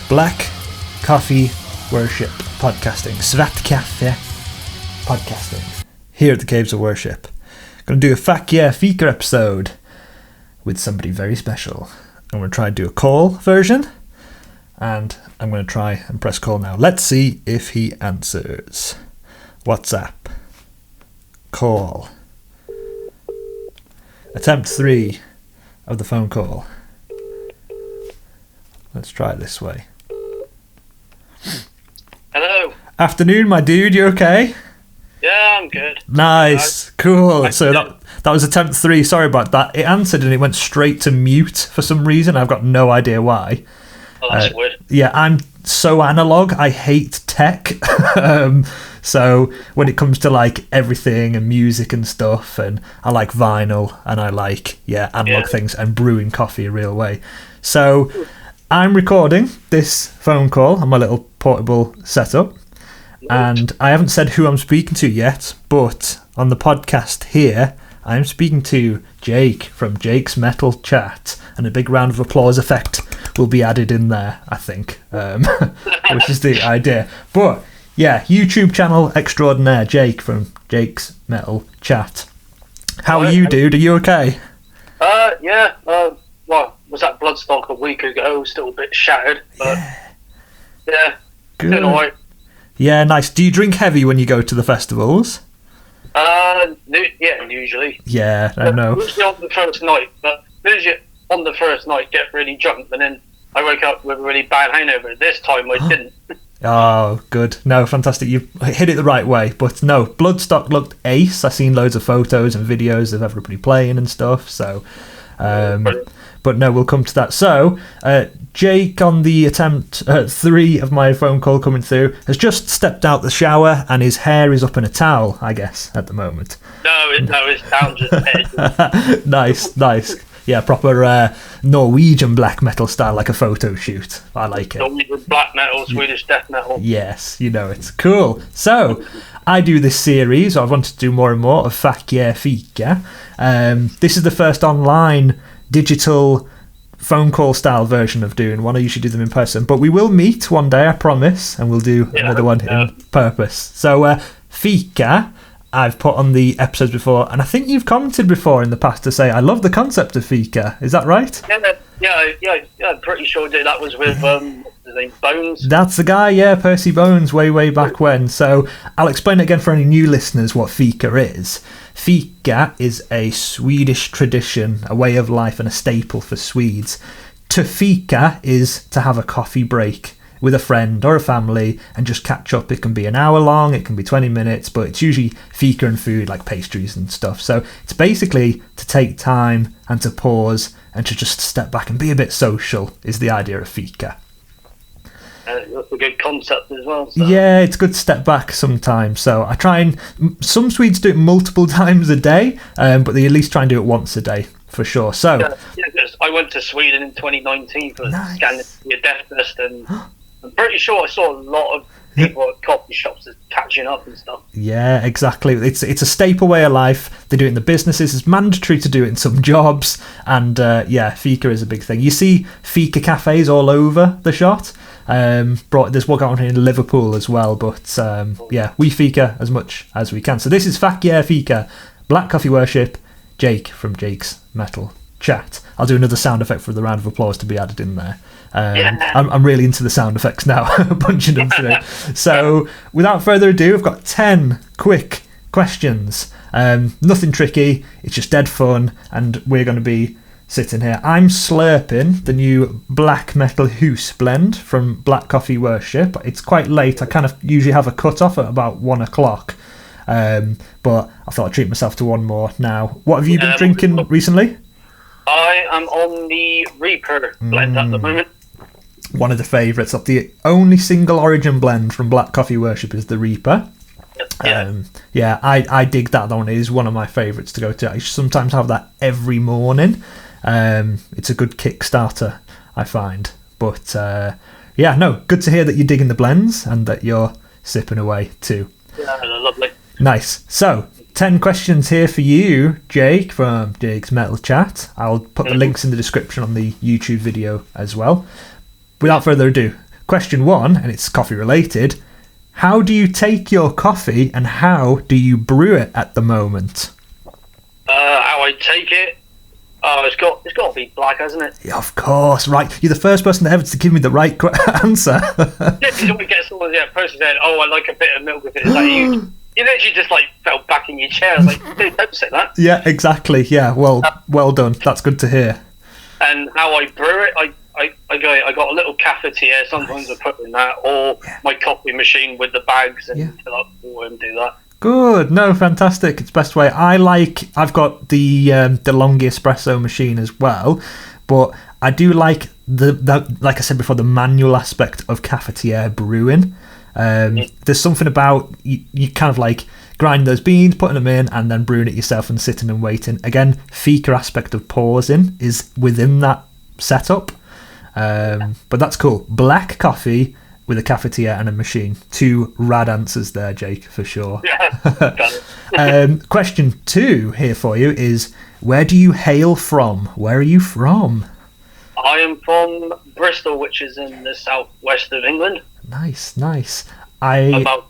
Black Coffee Worship Podcasting. FAK YAH Podcasting. Here at the Caves of Worship. Going to do a FAK YAH FIKA episode with somebody very special. I'm going to try and do a call version. And I'm going to try and press call now. Let's see if he answers. WhatsApp. Call. Attempt 3 of the phone call. Let's try it this way. Hello. Afternoon, my dude. You okay? Yeah, I'm good. Nice. Cool. So that was attempt 3. Sorry about that. It answered and it went straight to mute for some reason. I've got no idea why. Oh, that's weird. Yeah, I'm so analog. I hate tech. So when it comes to like everything and music and stuff, and I like vinyl and I like analog things and brewing coffee a real way. So I'm recording this phone call on my little portable setup, and I haven't said who I'm speaking to yet, but on the podcast here I'm speaking to Jake from Jake's Metal Chat, and a big round of applause effect will be added in there, I think, which is the idea. But yeah, YouTube channel extraordinaire, Jake from Jake's Metal Chat. How are you, dude? Are you okay? Yeah. Well, was at Bloodstock a week ago, still a bit shattered, but yeah, good. Doing alright. Yeah, nice. Do you drink heavy when you go to the festivals? Yeah, usually. Yeah, I know. Usually on the first night, but usually on the first night get really drunk, and then I wake up with a really bad hangover. This time I didn't. Oh, good. No, fantastic. You hit it the right way. But no, Bloodstock looked ace. I've seen loads of photos and videos of everybody playing and stuff. So, but no, we'll come to that. So, Jake, on the attempt 3 of my phone call coming through, has just stepped out the shower and his hair is up in a towel, I guess, at the moment. No, it's down to the head. Nice. Yeah, proper Norwegian black metal style, like a photo shoot. I like it. Norwegian black metal, Swedish death metal. Yes, you know it's cool. So, I do this series, or I want to do more and more, of FAK YAH FIKA. This is the first online digital phone call style version of doing one. I usually do them in person, but we will meet one day, I promise, and we'll do another one in purpose. So, FIKA, I've put on the episodes before, and I think you've commented before in the past to say, I love the concept of FIKA. Is that right? Yeah, I'm pretty sure that was with, what's his name, Bones? That's the guy, yeah, Percy Bones, way back when. So I'll explain it again for any new listeners what FIKA is. FIKA is a Swedish tradition, a way of life and a staple for Swedes. To fika is to have a coffee break with a friend or a family and just catch up. It can be an hour long, it can be 20 minutes, but it's usually fika and food like pastries and stuff. So it's basically to take time and to pause and to just step back and be a bit social is the idea of fika. That's a good concept as well. So. Yeah, it's good to step back sometimes. So I try and... Some Swedes do it multiple times a day, but they at least try and do it once a day, for sure. So I went to Sweden in 2019 for Scandinavia Death Fest, and I'm pretty sure I saw a lot of people at coffee shops catching up and stuff. Yeah, exactly. It's a staple way of life. They do it in the businesses. It's mandatory to do it in some jobs. And fika is a big thing. You see fika cafes all over the shot. There's one going on in Liverpool as well. But we fika as much as we can. So this is FAK YAH FIKA, Black Coffee Worship, Jake from Jake's Metal Chat. I'll do another sound effect for the round of applause to be added in there. I'm really into the sound effects now, punching them through. So, without further ado, I've got 10 quick questions. Nothing tricky, it's just dead fun, and we're going to be sitting here. I'm slurping the new Black Metal Hoose blend from Black Coffee Worship. It's quite late, I kind of usually have a cut-off at about 1 o'clock. But I thought I'd treat myself to one more now. What have you been drinking recently? I am on the Reaper blend at the moment. One of the favourites. The only single origin blend from Black Coffee Worship is the Reaper. I dig that one. It is one of my favourites to go to. I sometimes have that every morning. It's a good Kickstarter, I find. But good to hear that you're digging the blends and that you're sipping away too. Yeah, lovely. Nice. So, 10 questions here for you, Jake, from Jake's Metal Chat. I'll put the links in the description on the YouTube video as well. Without further ado, question 1, and it's coffee related. How do you take your coffee and how do you brew it at the moment? How I take it? Oh, it's got to be black, hasn't it? Yeah, of course, right. You're the first person ever to give me the right answer. Yeah, because you always get someone, person said, "Oh, I like a bit of milk with it." It's like you literally just like fell back in your chair. I was like, "Dude, don't say that." Yeah, exactly. Yeah, well done. That's good to hear. And how I brew it, I got a little cafetiere. Sometimes I put in that, or my coffee machine with the bags and fill up water and do that. Good. No, fantastic. It's best way. I've got the long espresso machine as well, but I do like the like I said before, the manual aspect of cafetiere brewing. There's something about you kind of like grind those beans, putting them in, and then brewing it yourself and sitting and waiting. Again, fika aspect of pausing is within that setup. But that's cool. Black coffee with a cafetiere and a machine. 2 rad answers there, Jake, for sure. Yeah. Question 2 here for you is, where do you hail from? Where are you from? I am from Bristol, which is in the southwest of England. Nice. About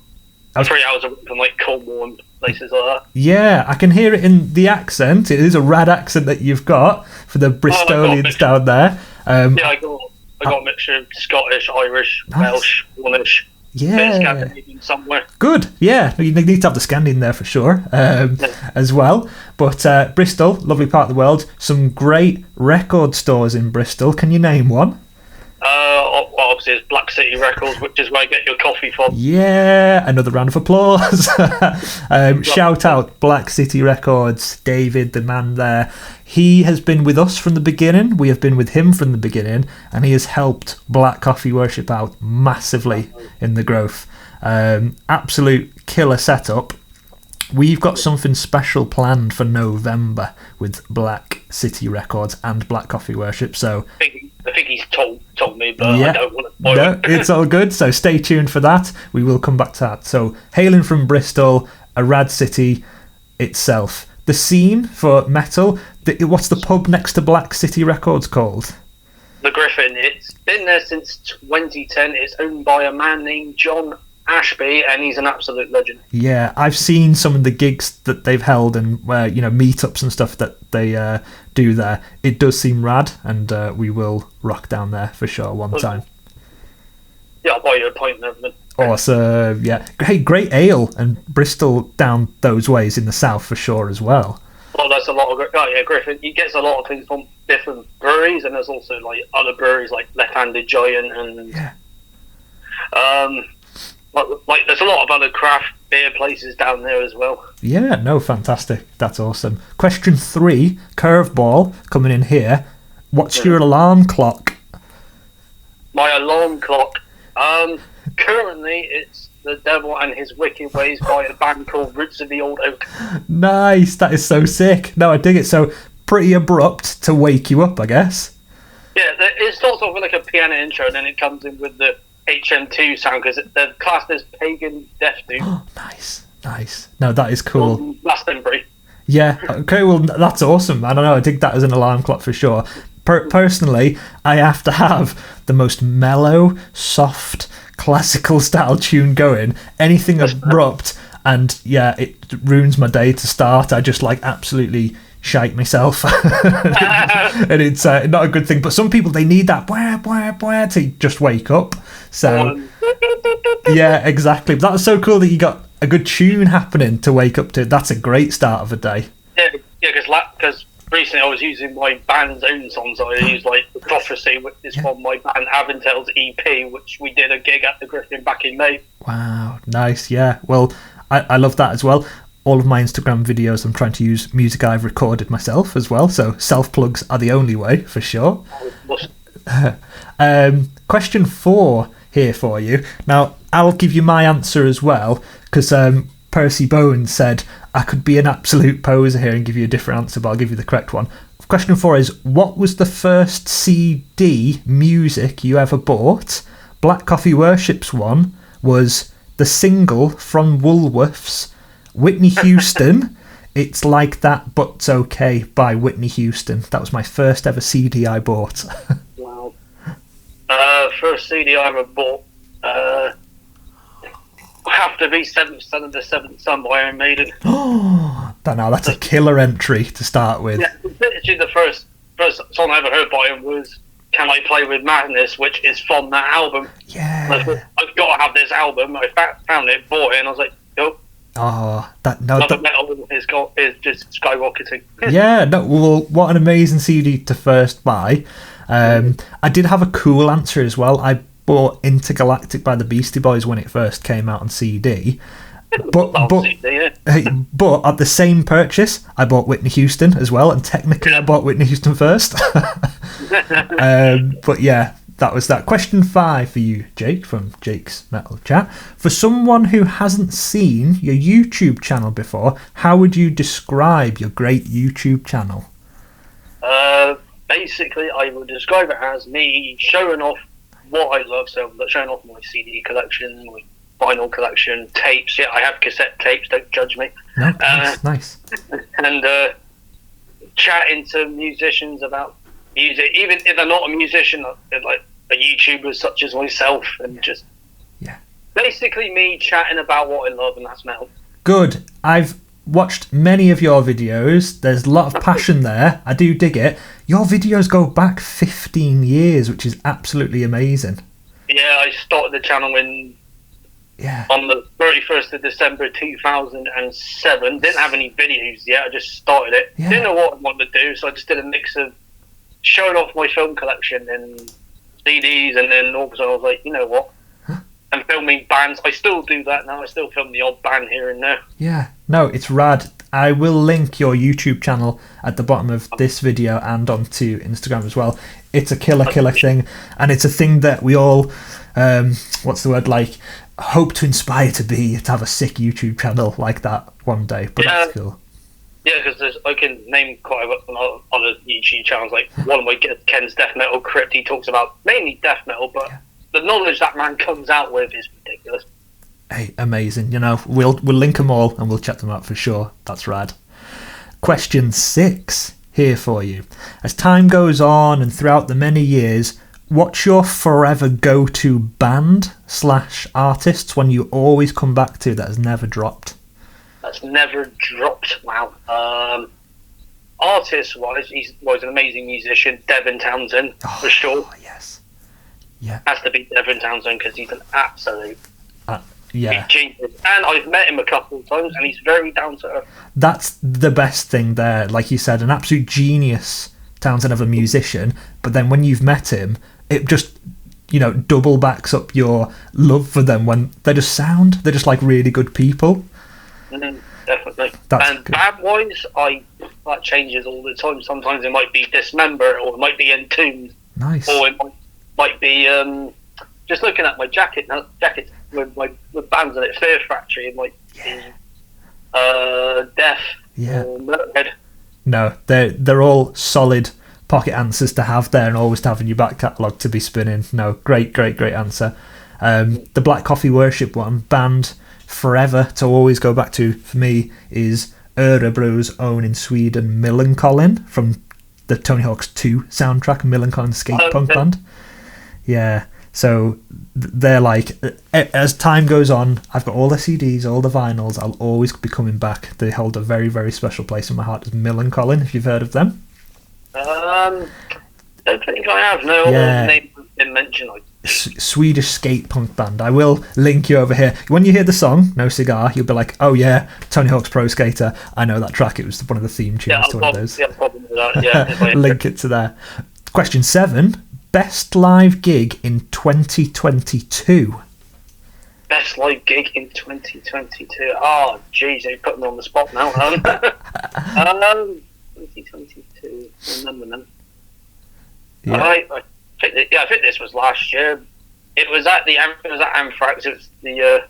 3 hours away from like Cornwall and places like that. Yeah, I can hear it in the accent. It is a rad accent that you've got for the Bristolians down there. I got a mixture of Scottish, Irish, Welsh, Cornish, bit of Scandinavian somewhere. Good, yeah. You need to have the Scandi there for sure, as well. But Bristol, lovely part of the world. Some great record stores in Bristol. Can you name one? Obviously, it's Black City Records, which is where you get your coffee from. Yeah, another round of applause. Shout out Black City Records, David, the man there. He has been with us from the beginning. We have been with him from the beginning, and he has helped Black Coffee Worship out massively in the growth. Absolute killer setup. We've got something special planned for November with Black City Records and Black Coffee Worship. So I think he's told me, but I don't want to spoil it. It's all good. So stay tuned for that. We will come back to that. So hailing from Bristol, a rad city itself. The scene for metal. What's the pub next to Black City Records called? The Griffin. It's been there since 2010. It's owned by a man named John Ashby, and he's an absolute legend. Yeah, I've seen some of the gigs that they've held and where meetups and stuff that they do there. It does seem rad, and we will rock down there for sure one time. Yeah, I'll buy you a pint and everything. Awesome, yeah. Hey, great ale, and Bristol down those ways in the south for sure as well. Well, there's a lot of Griffin. He gets a lot of things from different breweries, and there's also like other breweries like Left Handed Giant and like there's a lot of other craft beer places down there as well. Yeah, no, fantastic. That's awesome. Question 3, curveball coming in here. What's your alarm clock? My alarm clock. Currently it's The Devil and His Wicked Ways by a band called Roots of the Old Oak. Nice, that is so sick. No, I dig it. So pretty abrupt to wake you up, I guess. Yeah, it starts off with like a piano intro, and then it comes in with the HM2 sound, because they're classed as pagan death doom. Oh, nice. No, that is cool. Glastonbury. Yeah, okay, well, that's awesome. I don't know, I dig that as an alarm clock for sure. Personally, I have to have the most mellow, soft, classical style tune going. Anything abrupt, and yeah, it ruins my day to start. I just like absolutely shite myself. And it's not a good thing, but some people, they need that to just wake up. So yeah, exactly. But that's so cool that you got a good tune happening to wake up to. That's a great start of a day. Yeah, because recently I was using my band's own songs. So I used like The Prophecy, which is from my band Aventel's EP, which we did a gig at the Griffin back in May. Wow, nice. Yeah, well, I love that as well. All of my Instagram videos, I'm trying to use music I've recorded myself as well, so self-plugs are the only way, for sure. Question 4 here for you. Now, I'll give you my answer as well, because Percy Bowen said I could be an absolute poser here and give you a different answer, but I'll give you the correct one. Question 4 is, what was the first CD music you ever bought? Black Coffee Worship's one was the single from Woolworths, Whitney Houston, It's Like That But It's Okay by Whitney Houston. That was my first ever CD I bought. Wow. first CD I ever bought. Have to be Seventh Son of the Seventh Son by Iron Maiden. Oh, that's a killer entry to start with. Yeah, literally the first song I ever heard by him was "Can I Play with Madness," which is from that album. Yeah. I thought, I've got to have this album. I found it, bought it, and I was like, "Nope." Oh, metal is just skyrocketing. Yeah, no, well, what an amazing CD to first buy. I did have a cool answer as well. I bought Intergalactic by the Beastie Boys when it first came out on CD. But at the same purchase, I bought Whitney Houston as well, and technically I bought Whitney Houston first. But yeah, that was that. Question 5 for you, Jake, from Jake's Metal Chat. For someone who hasn't seen your YouTube channel before, how would you describe your great YouTube channel? Basically, I would describe it as me showing off what I love. So showing off my CD collection, my vinyl collection, tapes. Yeah, I have cassette tapes. Don't judge me. No, nice. And chatting to musicians about music, even if they're not a musician, like a YouTuber such as myself, and just basically me chatting about what I love, and that's metal. Good. I've watched many of your videos. There's a lot of passion there. I do dig it. Your videos go back 15 years, which is absolutely amazing. Yeah, I started the channel on the 31st of December 2007. Didn't have any videos yet. I just started it. Yeah. Didn't know what I wanted to do, so I just did a mix of showing off my film collection and CDs, and then all of a sudden I was like, you know what? And filming bands. I still do that now. I still film the odd band here and there. Yeah, no, it's rad. I will link your YouTube channel at the bottom of this video and onto Instagram as well. It's a killer thing, and it's a thing that we all, hope to inspire to have a sick YouTube channel like that one day. But that's cool. Yeah, because I can name quite a lot of other YouTube channels. Like one of my Ken's Death Metal Crypt, he talks about mainly death metal, but the knowledge that man comes out with is ridiculous. Hey, amazing. We'll link them all and we'll check them out for sure. That's rad. Question 6 here for you. As time goes on and throughout the many years, what's your forever go-to band / artists when you always come back to that has never dropped? That's never dropped. Wow. Artist-wise, he's an amazing musician. Devin Townsend, for sure. Yes. Yeah. Has to be Devin Townsend because he's an absolute genius. And I've met him a couple of times, and he's very down to earth. That's the best thing there. Like you said, an absolute genius, Townsend, of a musician. But then when you've met him, it just double backs up your love for them when they're just like really good people. Definitely. And band-wise, that changes all the time. Sometimes it might be Dismember, or it might be Entombed. Nice. Or it might be just looking at my jackets with bands in it. Fear Factory, it might be Death. Yeah. Or Motorhead. No, they're all solid pocket answers to have there, and always to have in your back catalogue to be spinning. No, great answer. The Black Coffee Worship one, band forever to always go back to for me is Örebro's own in Sweden, Millencolin, from the Tony Hawk's 2 soundtrack, Millencolin skate punk band. Yeah, so they're like, as time goes on, I've got all the CDs, all the vinyls, I'll always be coming back. They hold a very, very special place in my heart. As Millencolin, if you've heard of them. Don't think I have. No, all the names have been mentioned. Swedish skate punk band. I will link you over here. When you hear the song No Cigar, you'll be like, oh yeah, Tony Hawk's Pro Skater. I know that track. It was one of the theme tunes to one of those. Link it to there. Question 7. Best live gig in 2022. Best live gig in 2022. Oh, jeez, you put me on the spot now. 2022. I remember them. Yeah. I think this was last year. It was at Anthrax. It was the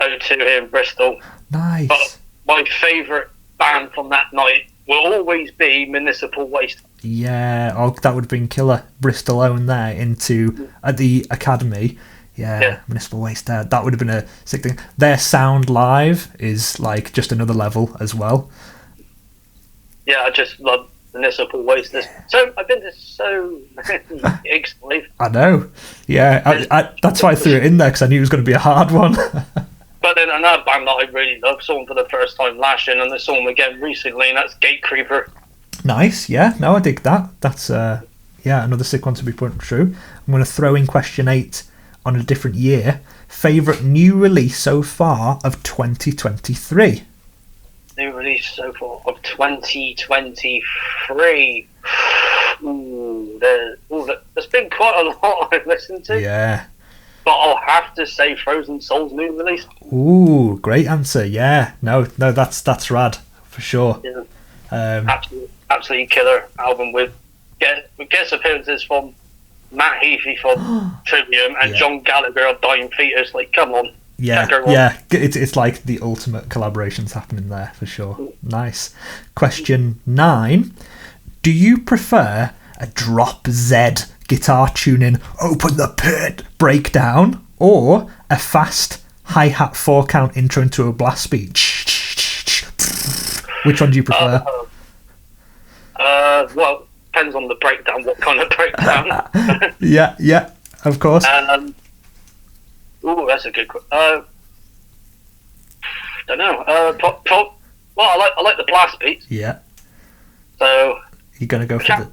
O2 here in Bristol. Nice. But my favourite band from that night will always be Municipal Waste. Yeah, that would have been killer. Bristol own there into at the Academy. Yeah, Municipal Waste there. That would have been a sick thing. Their sound live is like just another level as well. Yeah, I just love municipal waste. So I've been to so many gigs. I know. Yeah, that's why I threw it in there, because I knew it was going to be a hard one. But then another band that I really love, saw them for the first time last year, and I saw them again recently, and that's Gate Creeper. Nice, yeah. No, I dig that. That's another sick one to be put through. I'm going to throw in question 8 on a different year. Favourite new release so far of 2023? New release so far of 2023. There's been quite a lot I've listened to. Yeah. But I'll have to say Frozen Souls new release. Ooh, great answer. Yeah. No, that's rad for sure. Yeah. Absolutely killer album with guest appearances from Matt Heafy from Trivium and John Gallagher of Dying Fetus. Like, come on. Yeah. It's like the ultimate collaborations happening there for sure. Nice. Question 9. Do you prefer a drop Z guitar tuning, open the pit breakdown, or a fast hi-hat 4-count intro into a blast beat? Which one do you prefer? Well, depends on the breakdown. What kind of breakdown? yeah, of course. That's a good question. Don't know. Well, I like the blast beats. Yeah. So you're gonna go for the.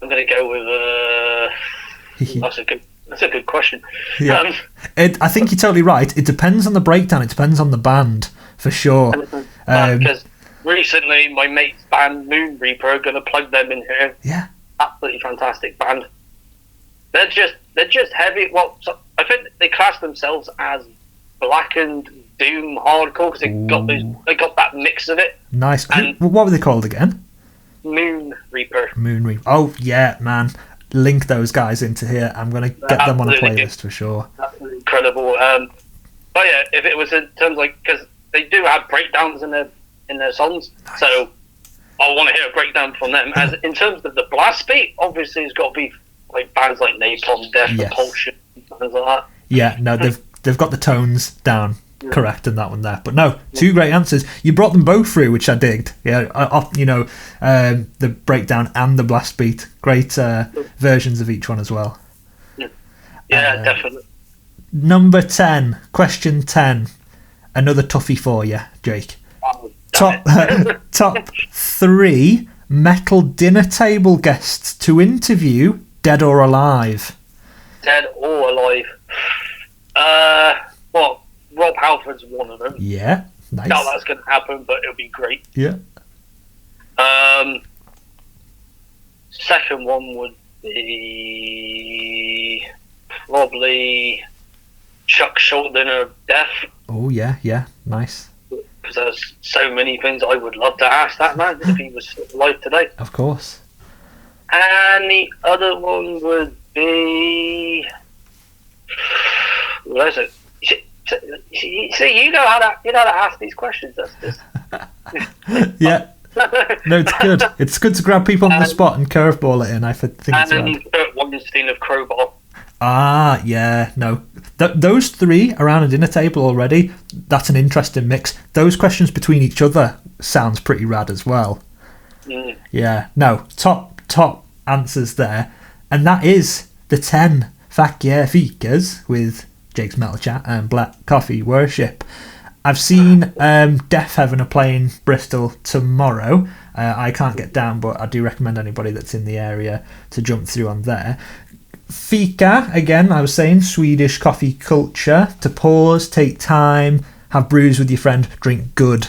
I'm gonna go with. That's a good question. Yeah. I think you're totally right. It depends on the breakdown. It depends on the band for sure. Because recently, my mate's band Moon Reaper are gonna plug them in here. Yeah. Absolutely fantastic band. They're just heavy. Well, I think they class themselves as blackened doom hardcore because they got that mix of it. Nice. What were they called again? Moon Reaper. Oh yeah, man. Link those guys into here. I'm gonna get them on a playlist for sure. Absolutely incredible. But yeah, if it was in terms because they do have breakdowns in their songs, nice. So I want to hear a breakdown from them. As in terms of the blast beat, obviously it's got to be like bands like Napalm Death, Repulsion, bands like that. Yeah, no, they've got the tones down correct in that one there. But no, 2 great answers. You brought them both through, which I digged. Yeah, the breakdown and the blast beat. Great versions of each one as well. Yeah, definitely. Number 10, question 10. Another toughie for you, Jake. Top 3 metal dinner table guests to interview, dead or alive. Dead or alive. Well, Rob Halford's one of them. Yeah, nice. Doubt that's going to happen, but it'll be great. Yeah. Second one would be probably Chuck Shorten of Death. Oh yeah, nice. Because there's so many things I would love to ask that man if he was alive today. Of course. And the other one would be... What is it? See, you know how to ask these questions. That's just... Yeah. No, it's good. It's good to grab people on the spot and curveball it in. I think it's right. And Kurt Weinstein of Crowbar. Ah, yeah, no. Those 3 around a dinner table already, that's an interesting mix. Those questions between each other sounds pretty rad as well. Yeah, no, top answers there. And that is the 10 FAK YAH Fikas with Jake's Metal Chat and Black Coffee Worship. I've seen Death Heaven are playing Bristol tomorrow. I can't get down, but I do recommend anybody that's in the area to jump through on there. Fika, again, I was saying, Swedish coffee culture. To pause, take time, have brews with your friend, drink good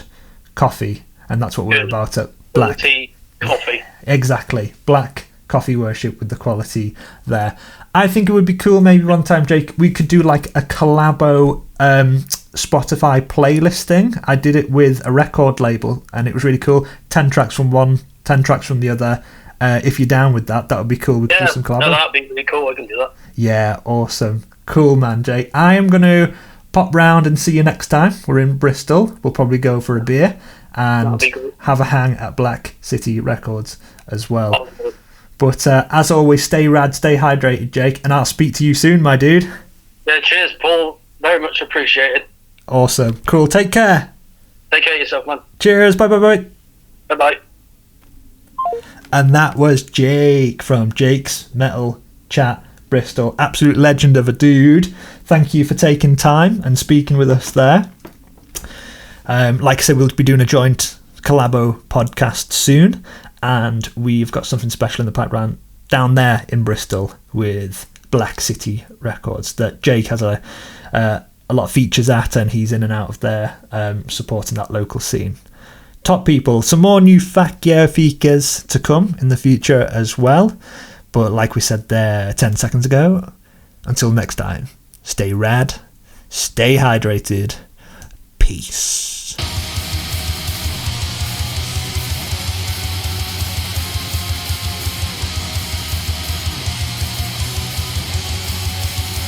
coffee. And that's what we're about at Black. Tea, coffee. Exactly. Black Coffee Worship with the quality there. I think it would be cool maybe one time, Jake, we could do like a collabo Spotify playlist thing. I did it with a record label and it was really cool. 10 tracks from one, 10 tracks from the other. If you're down with that would be cool. We could do some collabo. No, that'd be really cool. I can do that. Yeah, awesome. Cool, man, Jake. I am going to pop round and see you next time. We're in Bristol. We'll probably go for a beer and have a hang at Black City Records as well. But as always, stay rad, stay hydrated, Jake, and I'll speak to you soon, my dude. Yeah, cheers, Paul. Very much appreciated. Awesome. Cool. Take care. Take care of yourself, man. Cheers. Bye. Bye-bye. And that was Jake from Jake's Metal Chat Bristol. Absolute legend of a dude. Thank you for taking time and speaking with us there. Like I said, we'll be doing a joint collabo podcast soon, and we've got something special in the pipeline down there in Bristol with Black City Records that Jake has a lot of features at, and he's in and out of there supporting that local scene. Top people. Some more new FAK YAH Fikas to come in the future as well, but like we said there 10 seconds ago, until next time, stay rad, stay hydrated, peace.